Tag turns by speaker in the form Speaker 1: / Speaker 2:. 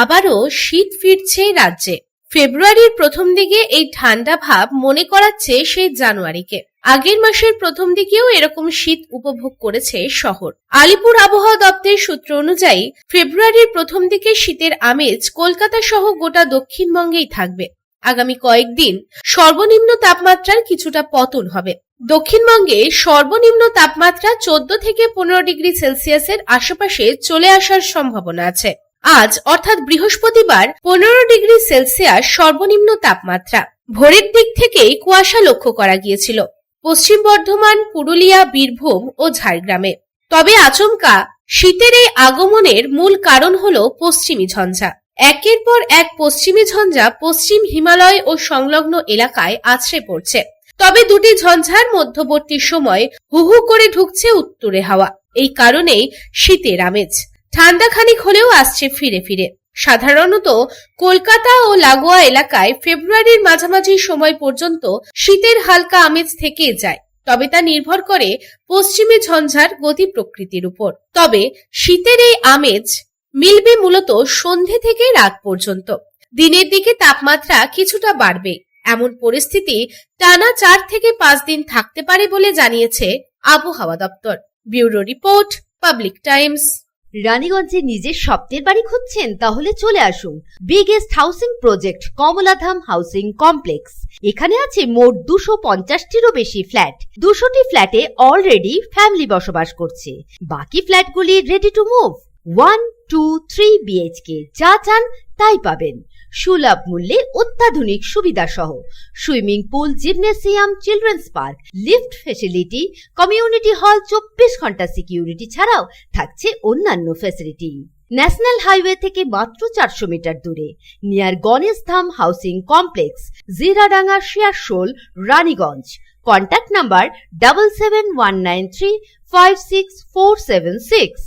Speaker 1: আবারও শীত ফিরছে রাজ্যে। ফেব্রুয়ারির প্রথম দিকে এই ঠান্ডা ভাব মনে করাচ্ছে সেই জানুয়ারিকে। আগের মাসের প্রথম দিকেও এরকম শীত উপভোগ করেছে শহর। আলিপুর আবহাওয়া দপ্তরের সূত্র অনুযায়ী ফেব্রুয়ারির প্রথম দিকে শীতের আমেজ কলকাতা সহ গোটা দক্ষিণবঙ্গেই থাকবে। আগামী কয়েকদিন সর্বনিম্ন তাপমাত্রার কিছুটা পতন হবে। দক্ষিণবঙ্গে সর্বনিম্ন তাপমাত্রা 14 থেকে 15 ডিগ্রি সেলসিয়াসের আশেপাশে চলে আসার সম্ভাবনা আছে। আজ অর্থাৎ বৃহস্পতিবার 15 ডিগ্রি সেলসিয়াস সর্বনিম্ন তাপমাত্রা। ভোরের দিক থেকেই কুয়াশা লক্ষ্য করা গিয়েছিল পশ্চিম বর্ধমান, পুরুলিয়া, বীরভূম ও ঝাড়গ্রামে। তবে আচমকা শীতের এই আগমনের মূল কারণ হলো পশ্চিমী ঝঞ্ঝা। একের পর এক পশ্চিমী ঝঞ্ঝা পশ্চিম হিমালয় ও সংলগ্ন এলাকায় আছড়ে পড়ছে। তবে দুটি ঝঞ্ঝার মধ্যবর্তী সময় হু হু করে ঢুকছে উত্তুরে হাওয়া। এই কারণেই শীতের আমেজ। ঠান্ডা খানিক হলেও আসছে ফিরে ফিরে। সাধারণত কলকাতা ও লাগোয়া এলাকায় ফেব্রুয়ারির মাঝামাঝি সময় পর্যন্ত শীতের হালকা আমেজ থেকে যায়। তবে তা নির্ভর করে পশ্চিমী ঝঞ্ঝার গতি প্রকৃতির উপর। তবে শীতের এই আমেজ মিলবে মূলত সন্ধে থেকে রাত পর্যন্ত। দিনের দিকে তাপমাত্রা কিছুটা বাড়বে। এমন পরিস্থিতি টানা 4 থেকে 5 দিন থাকতে পারে বলে জানিয়েছে আবহাওয়া দপ্তর। Bureau report, public times.
Speaker 2: রানীগঞ্জে নিজের স্বপ্নের বাড়ি খুঁজছেন? তাহলে চলে আসুন biggest housing project Kamaladham housing complex. এখানে আছে মোট 250টিরও বেশি ফ্ল্যাট। 200টি ফ্ল্যাটে অলরেডি ফ্যামিলি বসবাস করছে। বাকি ফ্ল্যাটগুলি রেডি টু মুভ। 1, 2, 3 বিএইচকে যা চান তাই পাবেন। সুলভ মূল্যে অত্যাধুনিক সুবিধা সহ swimming pool, gymnasium, children's park, lift facility, community hall, 24 ঘন্টা সিকিউরিটি ছাড়াও থাকছে অন্যান্য ফ্যাসিলিটি। ন্যাশনাল হাইওয়ে থেকে মাত্র 400 মিটার দূরে, near Ganesh Dham housing complex, Jiradanga, Searsol, Raniganj. Contact number 7719356476।